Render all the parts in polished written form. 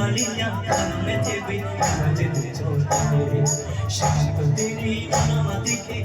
वालियां कानों में तेरे मुझे तू छोड़ दे शाम को तेरी अनुमति के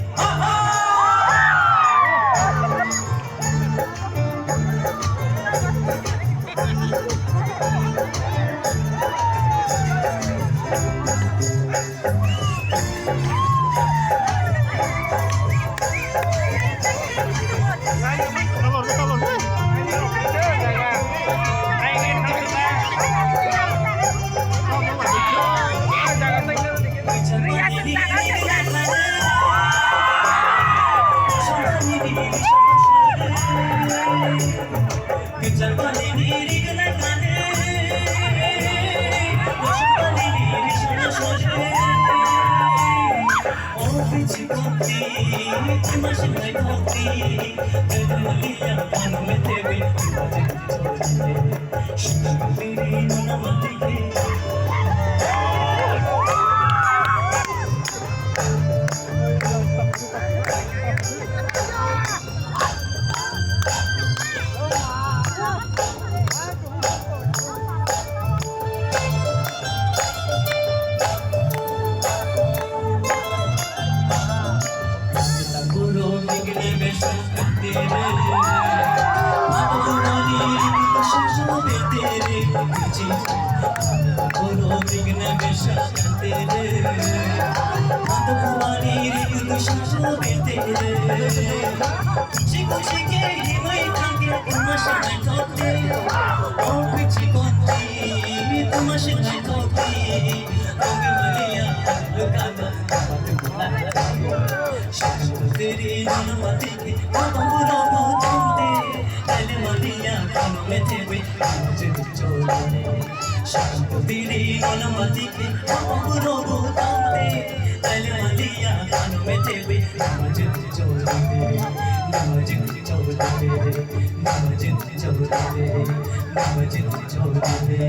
तेरी अनुमति के मुझे छोड़ दे शाम को तेरी अनुमति के कानों में तेरे मुझे छोड़ दे मुझे छोड़ दे मुझे छोड़ दे मुझे छोड़ दे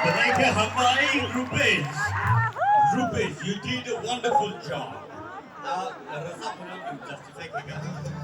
Malaika Hamai Rupesh. Rupesh, you did a wonderful job. Rasa pun justify